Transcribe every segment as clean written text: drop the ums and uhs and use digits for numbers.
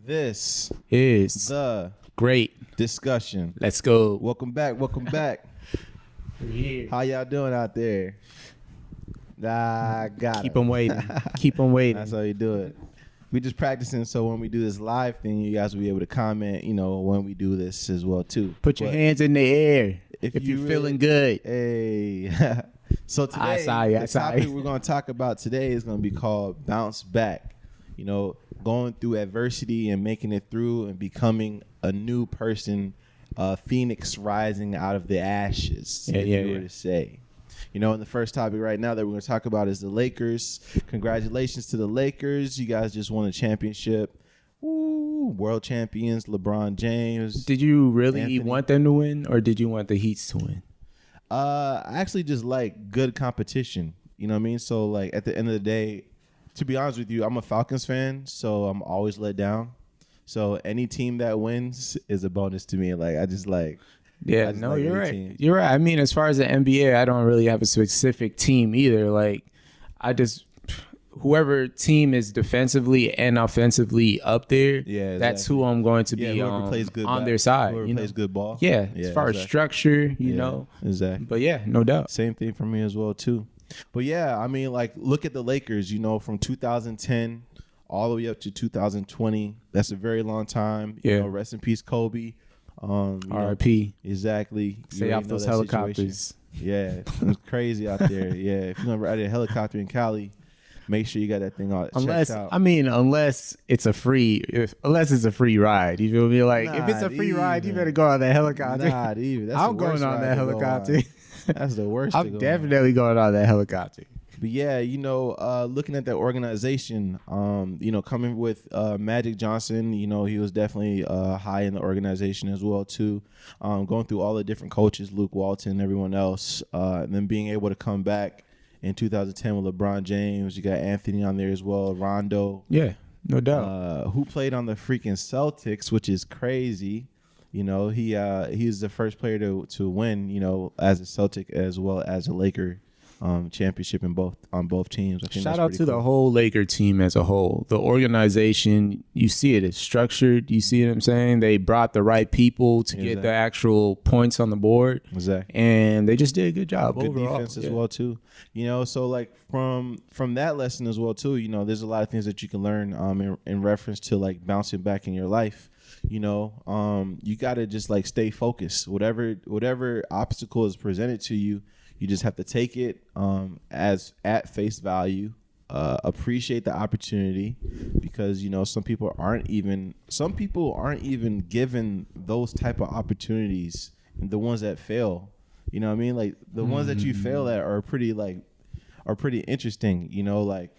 This is the great discussion. Let's go. Welcome back. Welcome back. We're here. How y'all doing out there? Keep them waiting. Keep them waiting. That's how you do it. We just practicing so when we do this live thing, you guys will be able to comment, when we do this as well too. Put your hands in the air if you're feeling good. Hey. So today, the topic we're going to talk about today is going to be called bounce back. Going through adversity and making it through and becoming a new person, phoenix rising out of the ashes, if you were to say. And the first topic right now that we're going to talk about is the Lakers. Congratulations to the Lakers. You guys just won a championship. Woo, world champions, LeBron James. Did you really want them to win, or did you want the Heat to win? I actually just like good competition. You know what I mean? So, like, at the end of the day, to be honest with you, I'm a Falcons fan, so I'm always let down. So any team that wins is a bonus to me. Like, I just like... Yeah, no, you're right. Team. You're right. I mean, as far as the NBA, I don't really have a specific team either. Like, whoever team is defensively and offensively up there, that's who I'm going to be on their side. Whoever plays good ball. Yeah, as far as structure, you know. Exactly. But yeah, no doubt. Same thing for me as well, too. But yeah, I mean, like, look at the Lakers, from 2010 all the way up to 2020. That's a very long time. Yeah. Rest in peace, Kobe. R.I.P. Exactly. Stay off those helicopters. Situation. Yeah, it's crazy out there. Yeah, if you're gonna ride a helicopter in Cali, make sure you got that thing all checked out. Unless it's a free ride. You feel me? Like, if it's a free ride, you better go on that helicopter. I'm going on that helicopter. That's the worst. I'm definitely going on that helicopter. But yeah, looking at that organization, coming with Magic Johnson, he was definitely high in the organization as well too. Going through all the different coaches, Luke Walton, everyone else, and then being able to come back in 2010 with LeBron James. You got Anthony on there as well, Rondo. Yeah, no doubt. Who played on the freaking Celtics, which is crazy. He was the first player to win, as a Celtic as well as a Laker. Championship on both teams. I think Shout out to the whole Laker team as a whole. The organization, you see it is structured. You see what I'm saying? They brought the right people to get the actual points on the board. Exactly. And they just did a good job good overall. Defense as well too. So like from that lesson as well too, there's a lot of things that you can learn in reference to like bouncing back in your life. You got to just like stay focused. Whatever obstacle is presented to you, you just have to take it as at face value, appreciate the opportunity, because some people aren't even given those type of opportunities. And the ones that fail, you know what I mean? Like the ones that you fail at are pretty interesting. Like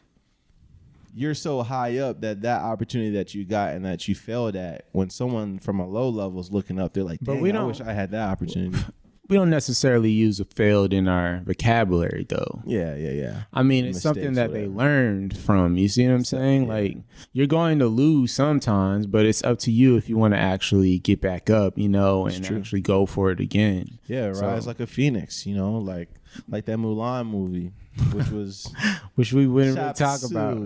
you're so high up that opportunity that you got and that you failed at, when someone from a low level is looking up, they're like, "Dang, I wish I had that opportunity." We don't necessarily use a failed in our vocabulary, though. Yeah. I mean, it's something that they learned from. You see what I'm saying? Yeah. Like, you're going to lose sometimes, but it's up to you if you want to actually get back up, and actually go for it again. Yeah, rise like a phoenix, like that Mulan movie, which we wouldn't really talk about.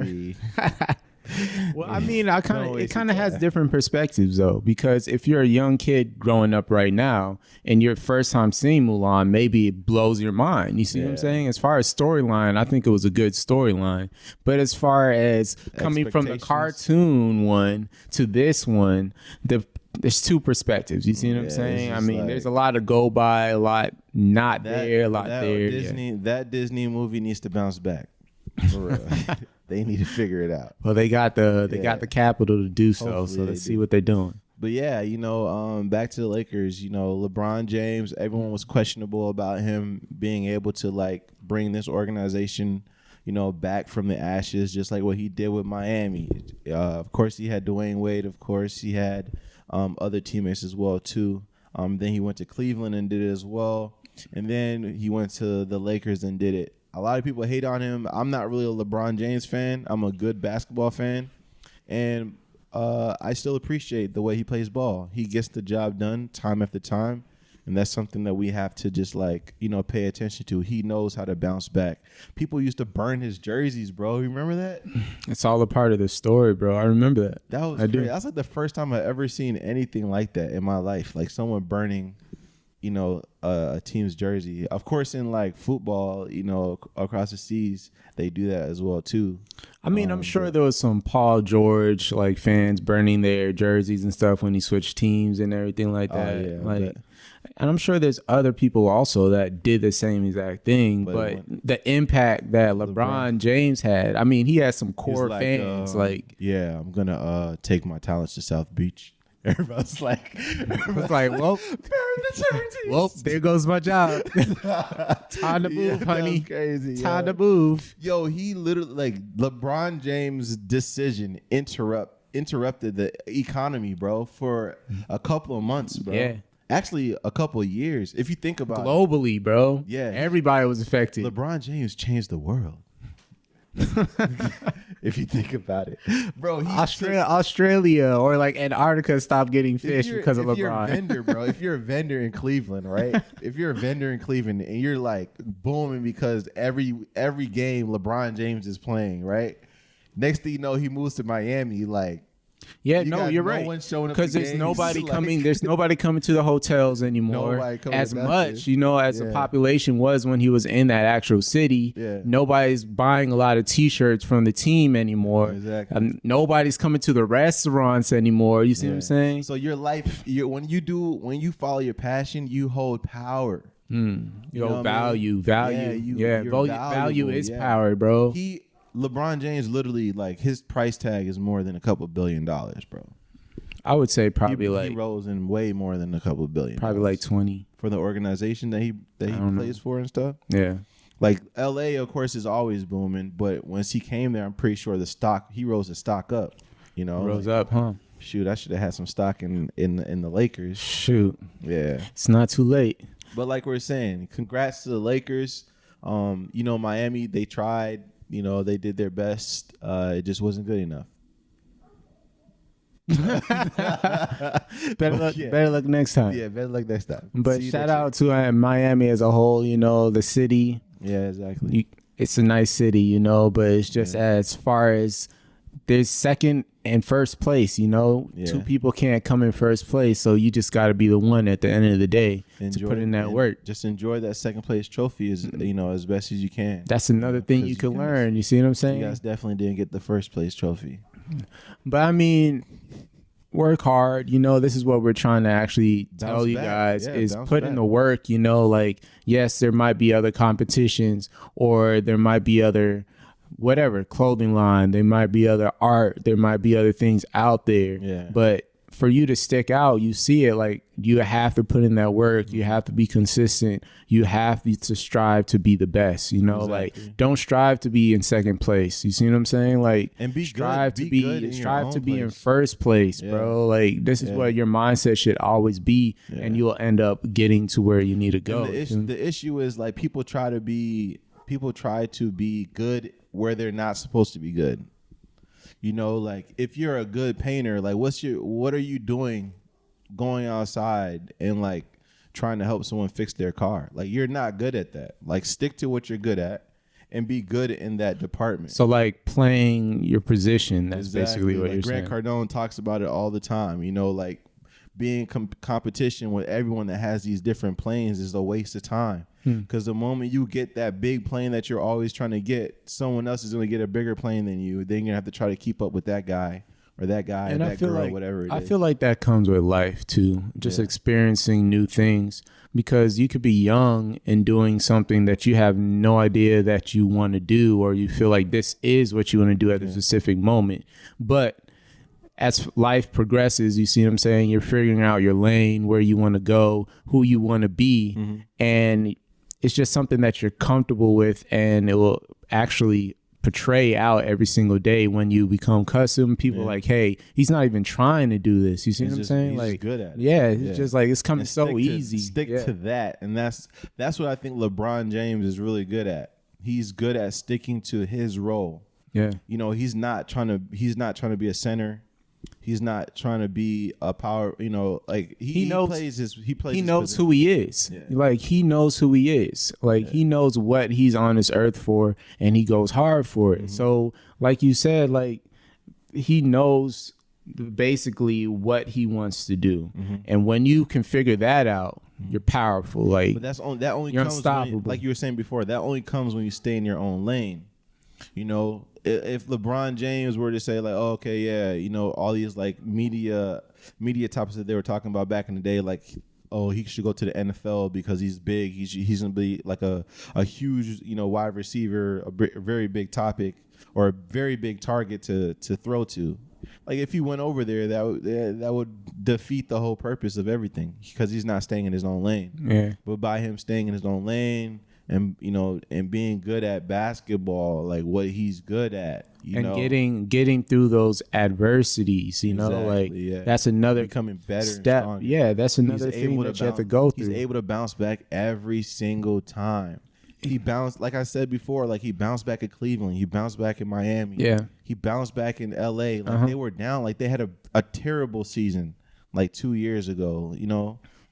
Well, I mean, it kind of has different perspectives, though, because if you're a young kid growing up right now and your first time seeing Mulan, maybe it blows your mind. You see what I'm saying? As far as storyline, I think it was a good storyline. But as far as coming from the cartoon one to this one, there's two perspectives. You see what I'm saying? I mean, there's a lot to go by, a lot not there, a lot there. That Disney movie needs to bounce back. For real. They need to figure it out. Well, they got the capital to do so. Hopefully so let's see what they're doing. But yeah, back to the Lakers. LeBron James. Everyone was questionable about him being able to like bring this organization, back from the ashes, just like what he did with Miami. Of course, he had Dwayne Wade. Of course, he had other teammates as well too. Then he went to Cleveland and did it as well, and then he went to the Lakers and did it. A lot of people hate on him. I'm not really a LeBron James fan. I'm a good basketball fan. And I still appreciate the way he plays ball. He gets the job done time after time. And that's something that we have to just like, pay attention to. He knows how to bounce back. People used to burn his jerseys, bro. You remember that? It's all a part of the story, bro. I remember that. That was crazy. That's like the first time I ever seen anything like that in my life. Like someone burning, a team's jersey. Of course, in like football, across the seas, they do that as well too. I mean, I'm sure there was some Paul George like fans burning their jerseys and stuff when he switched teams and everything like that. And I'm sure there's other people also that did the same exact thing. But the impact that LeBron James had, I mean, he had some core fans. I'm gonna take my talents to South Beach. Everybody's like, well, there goes my job. Time to move, honey. Crazy. Time to move. Yo, he literally LeBron James' decision interrupted the economy, bro, for a couple of months, bro. Yeah. Actually, a couple of years. If you think about globally, bro. Yeah. Everybody was affected. LeBron James changed the world. If you think about it, bro, Australia or like Antarctica stopped getting fish because of LeBron. If you're a vendor, bro, if you're a vendor in Cleveland, right? If you're a vendor in Cleveland and you're like booming because every game LeBron James is playing, right? Next thing you know, he moves to Miami, like. Yeah, you're right. Because there's nobody coming. There's nobody coming to the hotels anymore as much, as the population was when he was in that actual city. Yeah. Nobody's buying a lot of T-shirts from the team anymore. Exactly. Nobody's coming to the restaurants anymore. You see what I'm saying? So your life, when you follow your passion, you hold power. Value. Value is power, bro. LeBron James literally his price tag is more than a couple $1 billion, bro. I would say probably he rolls in way more than a couple $billion. Probably like 20 for the organization that he plays for and stuff. Yeah, like LA, of course, is always booming, but once he came there, I'm pretty sure he rose the stock up. Rose up, huh? Shoot, I should have had some stock in the Lakers. Shoot, yeah, it's not too late. But like we're saying, congrats to the Lakers. Miami, they tried. They did their best. It just wasn't good enough. Better luck next time. Yeah, better luck next time. But shout out to Miami as a whole, the city. Yeah, exactly. It's a nice city, but it's just as far as there's second and first place, Two people can't come in first place, so you just got to be the one at the end of the day to put in that work. Just enjoy that second place trophy as best as you can. That's another thing you can learn. You see what I'm saying? You guys definitely didn't get the first place trophy. But I mean, work hard. This is what we're trying to actually tell you guys is put in the work. Yes, there might be other competitions or there might be other clothing line, there might be other art, there might be other things out there, but for you to stick out, you see it, you have to put in that work, you have to be consistent, you have to strive to be the best, exactly. Don't strive to be in second place, you see what I'm saying, and strive to be in first place, bro, this is what your mindset should always be, and you'll end up getting to where you need to go. The issue is people try to be good where they're not supposed to be good. If you're a good painter, what are you doing going outside and trying to help someone fix their car? You're not good at that. Stick to what you're good at and be good in that department. So playing your position, that's basically what you're saying. Grant Cardone talks about it all the time, being competition with everyone that has these different planes is a waste of time. Because the moment you get that big plane that you're always trying to get, someone else is going to get a bigger plane than you. Then you're going to have to try to keep up with that guy or that guy or that girl, whatever it is. I feel like that comes with life too, just experiencing new things. Because you could be young and doing something that you have no idea that you want to do, or you feel like this is what you want to do at a specific moment. But as life progresses, you see what I'm saying? You're figuring out your lane, where you want to go, who you want to be. And it's just something that you're comfortable with, and it will actually portray out every single day when you become custom. People hey, he's not even trying to do this. You see what I'm saying? He's good at it. Yeah, it's just it's coming so easy. Stick to that. And that's what I think LeBron James is really good at. He's good at sticking to his role. Yeah. He's not trying to be a center. He's not trying to be a power, like he knows who he is. Yeah. Like he knows who he is. Like he knows what he's on this earth for, and he goes hard for it. So like you said, like he knows basically what he wants to do. And when you can figure that out, you're powerful. Like, but that only you're comes unstoppable. like you were saying before, that only comes when you stay in your own lane. If LeBron James were to say like, oh, okay, yeah, all these like media topics that they were talking about back in the day, like, oh, he should go to the NFL because he's big. He's gonna be like a huge, wide receiver, a very big topic or a very big target to throw to. Like if he went over there, that would defeat the whole purpose of everything because he's not staying in his own lane. Yeah. But by him staying in his own lane and and being good at basketball, like what he's good at, getting through those adversities, that's another becoming better step. Yeah, that's another thing that you have to go through. He's able to bounce back every single time. He bounced, like I said before, like he bounced back at Cleveland. He bounced back in Miami. Yeah. He bounced back in LA. Like they were down. Like they had a terrible season like 2 years ago,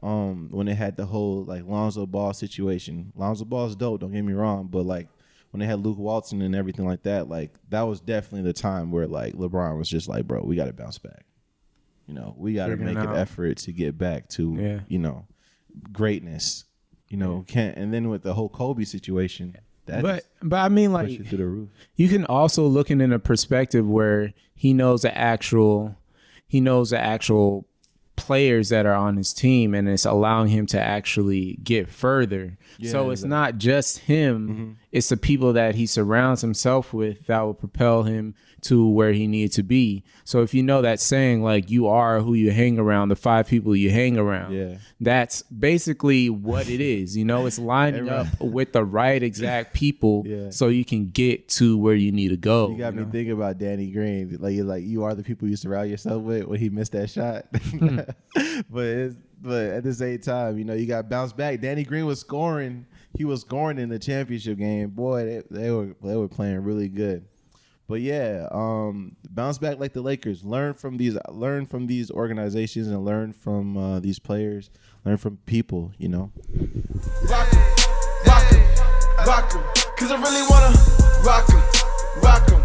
when they had the whole like Lonzo Ball situation. Lonzo Ball's dope, don't get me wrong. But like when they had Luke Walton and everything like that, like that was definitely the time where like LeBron was just like, bro, we got to bounce back. We got to make an effort to get back to, greatness. And then with the whole Kobe situation, but I mean, like, you through the roof. You can also look in a perspective where he knows the actual players that are on his team, and it's allowing him to actually get further. So it's not just him; it's the people that he surrounds himself with that will propel him to where he needs to be. So if you know that saying, like, you are who you hang around, the 5 people you hang around, that's basically what it is. It's lining up with the right exact people so you can get to where you need to go. You got me thinking about Danny Green. Like you are the people you surround yourself with when he missed that shot. But at the same time, you got bounced back. Danny Green was scoring. He was scoring in the championship game. Boy, they were playing really good. But yeah, bounce back like the Lakers. Learn from these organizations and learn from these players. Learn from people. Rock 'em, 'cause I really wanna rock 'em.